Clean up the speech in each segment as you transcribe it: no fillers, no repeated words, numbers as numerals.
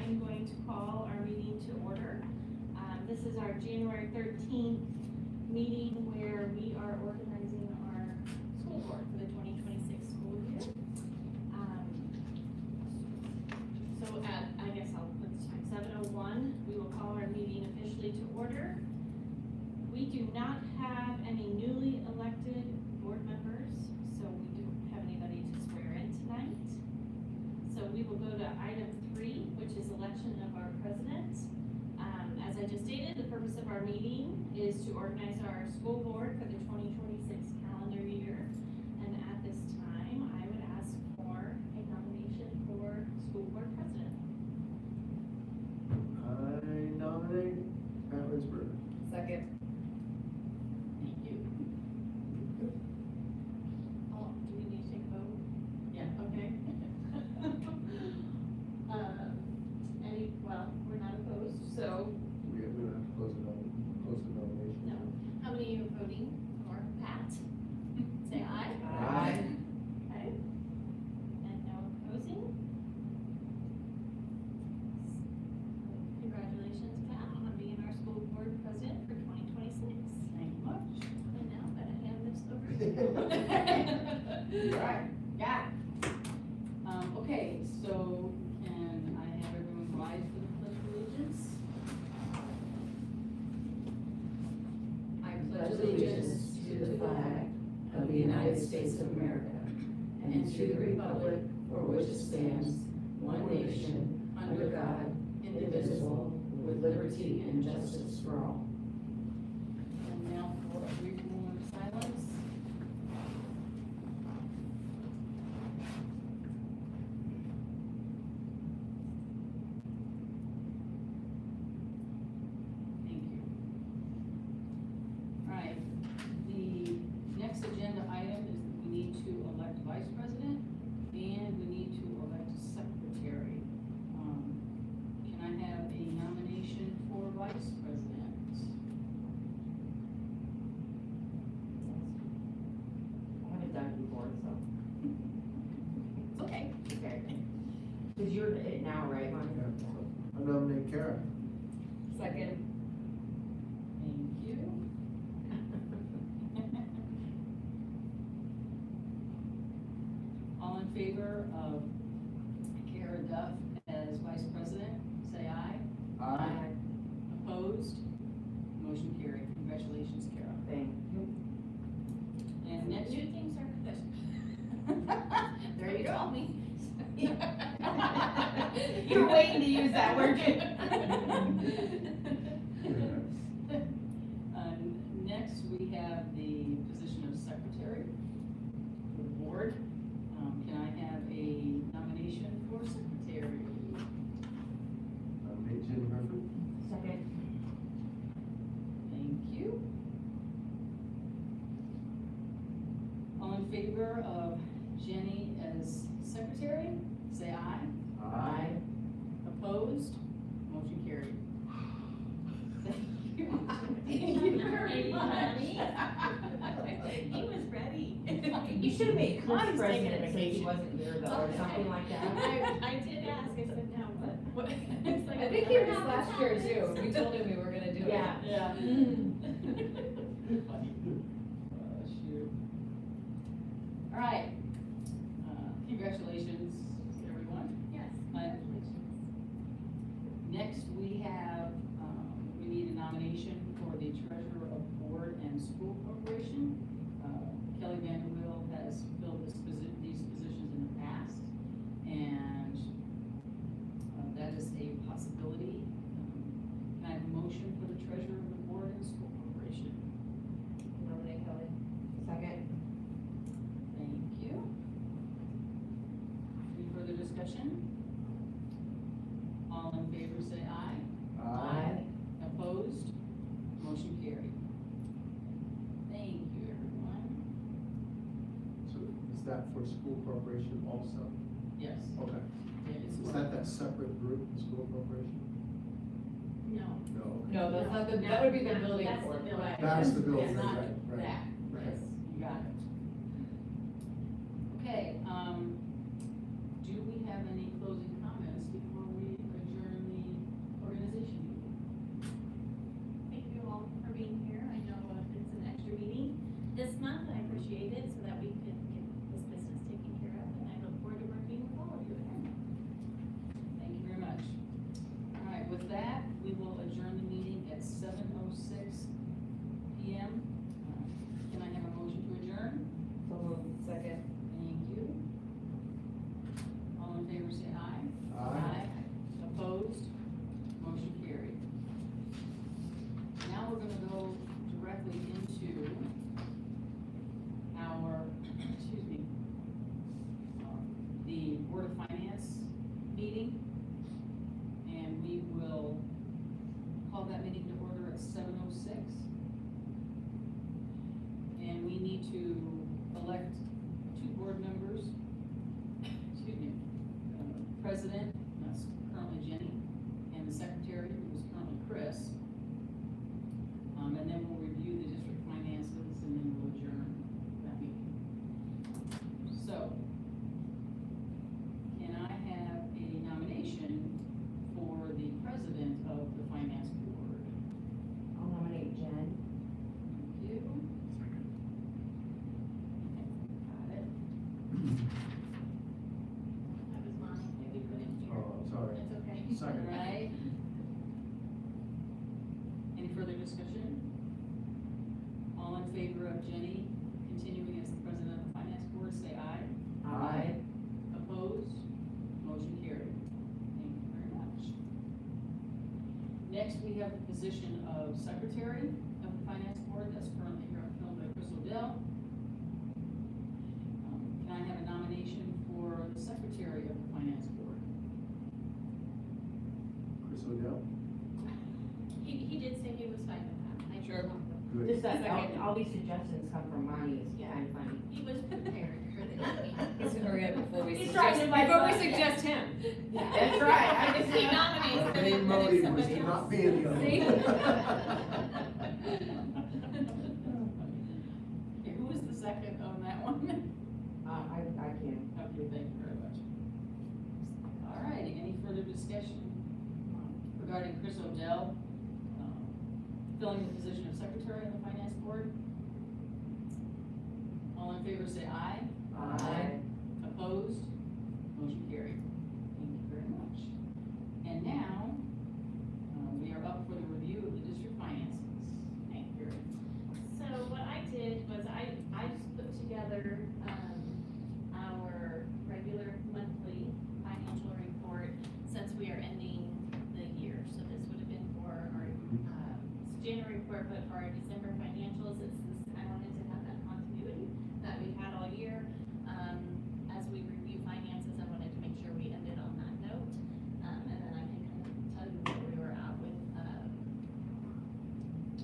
I'm going to call our meeting to order. This is our January 13th meeting where we are organizing our school board for the 2026 school year. So at, I guess I'll put this time, 7:01, we will call our meeting officially to order. We do not have any newly elected board members, so we don't have anybody to swear in tonight. So we will go to item 3, which is election of our president. As I just stated, the purpose of our meeting is to organize our school board for the 2026 calendar year. And at this time, I would ask for a nomination for school board president. I nominate Pat Winsberg. Second. Thank you. Oh, do we need to take a vote? Yeah. Okay. Well, we're not opposed, so. We don't have to close the nomination. No. How many are voting for Pat? Say aye. Aye. Okay. And no opposing? Congratulations, Pat, on being our school board president for 2026. Thank you much. And now I'm gonna hand this over to you. Right. Got it. Okay, so can I have everyone rise for the pledge of allegiance? I Pledge allegiance to the flag of the United States of America and to the republic for which it stands, one nation, under God, indivisible, with liberty and justice for all. And now for a brief moment of silence. Thank you. All right, the next agenda item is that we need to elect vice president and we need to elect a secretary. Can I have a nomination for vice president? I haven't done it before, so. Okay. Okay. Because you're it now, right, Monica? I nominate Kara. Second. Thank you. All in favor of Kara Duff as vice president, say aye. Aye. Opposed? Motion carried. Congratulations, Kara. Thank you. And next, New things are there you go. Told me. You were waiting to use that word. Next, we have the position of secretary for the board. Can I have a nomination for secretary? Nominate Jenny Murphy. Second. Thank you. All in favor of Jenny as secretary, say aye. Aye. Opposed? Motion carried. Thank you. Thank you very much. He was ready. You should have made Chris Mom's taking president it. in case he wasn't here though, or something like that. I did ask, I said no, but. It's like, I think he was last year too. We told him we were gonna do it. Yeah. Yeah. Funny. Shoot. All right. Congratulations, everyone. Yes, Aye. congratulations. Next, we have, we need a nomination for the treasurer of board and school corporation. Kelly Vanderweel has filled these positions in the past, and that is a possibility. Can I have a motion for the treasurer of the board and school corporation? Nominate Kelly. Second. Thank you. Any further discussion? All in favor say aye. Aye. Opposed? Motion carried. Thank you, everyone. So is that for school corporation also? Yes. Okay. Yeah, it's Is that separate group, the school corporation? No. No. Okay. No, that's not the, that would be the No, building that's the board. building. Right. That's the building, It's not right, right. that. Okay. Yes, you got it. Okay, do we have any closing comments before we adjourn with that, we will adjourn the meeting at 7:06 PM. Can I have a motion to adjourn? Second. Thank you. All in favor, say aye. Aye. Opposed? Motion carried. Now we're gonna go directly into our, excuse me, the Board of Finance meeting. And we will call that meeting to order at 7:06. And we need to elect two board members, excuse me, president, that's currently Jenny, and the secretary, who is currently Chris. And then we'll review the district finances, and then we'll adjourn that meeting. So, can I have a nomination for the president of the finance board? I'll nominate Jen. Thank you. Got it. That was mine, maybe put it here. Oh, I'm sorry. It's okay. Second. Right. Any further discussion? All in favor of Jenny continuing as the president of the finance board, say aye. Aye. Opposed? Motion carried. Thank you very much. Next, we have the position of secretary of the finance board, that's currently filled by Chris Odell. Can I have a nomination for the secretary of the finance board? Chris Odell? He did say he was fine with that. I Sure. told him. Good. Just that, Second. all these suggestions come from Monty, it's Yeah. kind of funny. He was prepared for the meeting. He's gonna hurry up before we He's suggest, trying to invite before we us. suggest him. That's right, I If just. he nominates, The then main it's motive was somebody to else. not be in the other. See? Okay, who is the second on that one? I can. Okay, thank you very much. All right, any further discussion regarding Chris Odell, filling the position of secretary of the finance board? All in favor, say aye. Aye. Opposed? Motion carried. Thank you very much. And now, we are up for the review of the district finances. Thank you. So what I did was I just put together, our regular monthly financial report since we are ending the year. So this would have been for our, January report, but for our December financials, I wanted to have that continuity that we had all year. As we review finances, I wanted to make sure we ended on that note. And then I can kind of tell you where we were at with,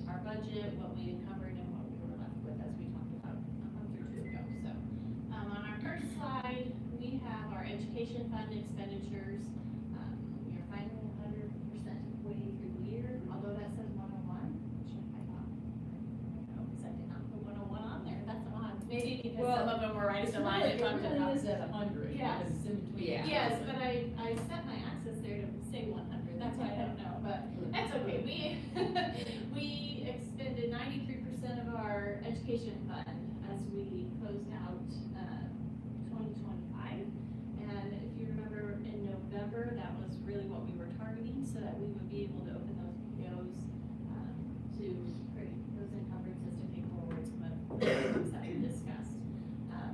our budget, what we encumbered and what we were left with as we talked about a month or two ago. So, on our first slide, we have our education fund expenditures. We are finally 100% way through the year, although that says 101, which I thought, because I did not put 101 on there, that's odd. Maybe because some of them were right at the line and bumped it up. It is at 100, Yes. because it's in between. Yeah. Yes, but I set my access there to say 100, that's why I don't know, but that's okay. We expended 93% of our education fund as we closed out, 2025. And if you remember in November, that was really what we were targeting, so that we would be able to open those POs, to create those encumbrances to pay forward some of the items that we discussed.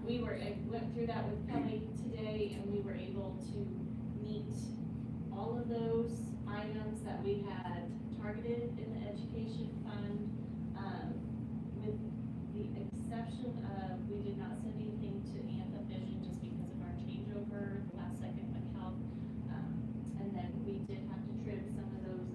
I went through that with Kelly today, and we were able to meet all of those items that we had targeted in the education fund, with the exception of, we did not send anything to Anthem Vision just because of our changeover, the last second with health. And then we did have to trim some of those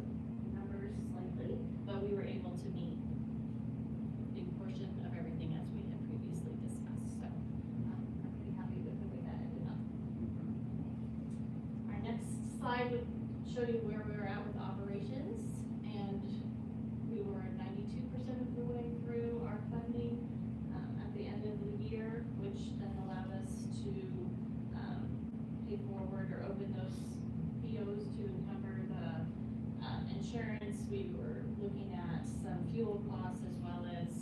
numbers slightly, but we were able to meet a big portion of everything as we had previously discussed, so, I'm pretty happy with the way that ended up. Our next slide would show you where we were at with operations, and we were 92% of the way through our funding, at the end of the year, which then allowed us to, pay forward or open those POs to encumber the, insurance. We were looking at some fuel costs as well as,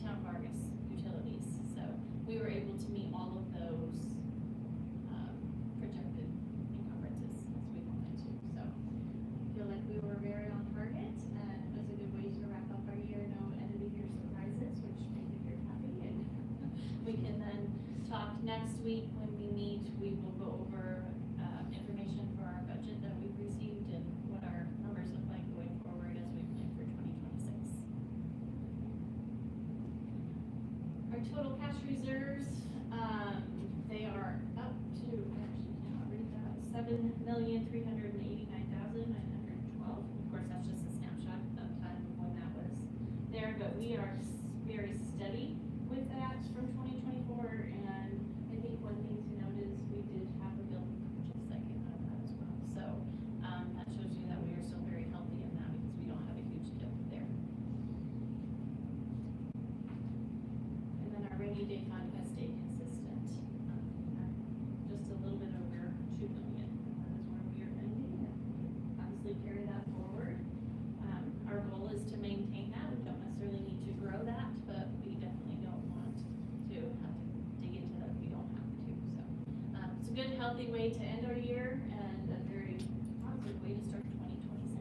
town of Argos utilities, so we were able to meet all of those, projected encumbrances as we wanted to, so. total cash reserves, they are up to, actually, cannot read that, $7,389,912. Of course, that's just a snapshot of time when that was there, but we are very steady with that from 2024, and I think one thing to note is we did have a building purchase that came out of that as well. So, that shows you that we are still very healthy in that because we don't have a huge dip there. And then our rainy day fund has stayed consistent, at just a little bit over 2 million. That is where we are ending, and obviously carry that forward. Our goal is to maintain that. We don't necessarily need to grow that, but we definitely don't want to have to dig into that if we don't have to. So, it's a good, healthy way to end our year and a very positive way to start 2026.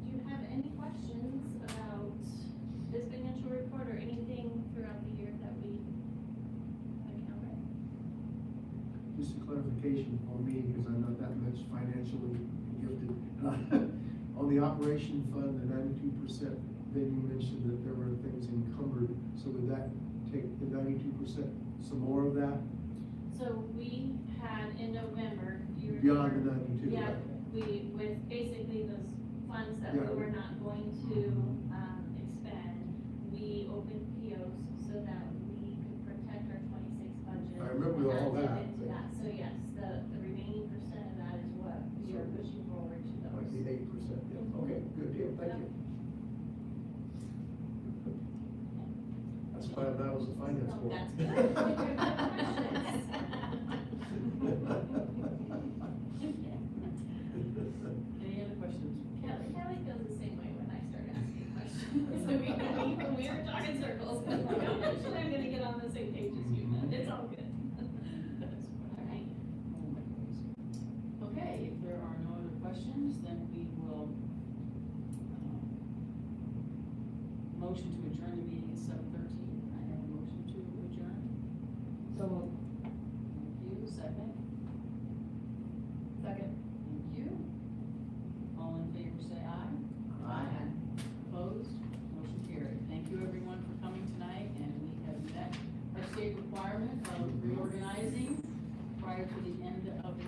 Do you have any questions about this financial report or anything throughout the year that we encountered? Just a clarification for me, because I'm not that much financially gifted. On the operation fund, the 92%, then you mentioned that there were things encumbered, so would that take the 92%, some more of that? So we had in November, you Beyond remember? the 92? Yeah, we, with basically those funds that we Yeah. were not going to, expend, we opened POs so that we could protect our 26 budget. I remember and all dip that, into but- that, so yes, the remaining percent of that is what we are pushing forward to Like the those. 8%, yeah, okay, good deal, thank you. That's why I was a finance board. That's good. Any other questions? Kelly feels the same way when I start asking questions. So we were talking circles. Eventually I'm gonna get on the same page as you, but it's all good. All right. Okay, if there are no other questions, then we will, motion to adjourn the meeting at 7:13. I have a motion to adjourn. So moved. Thank you, second. Second. Thank you. All in favor, say aye. Aye. Opposed? Motion carried. Thank you, everyone, for coming tonight, and we have met our state requirement of reorganizing prior to the end of the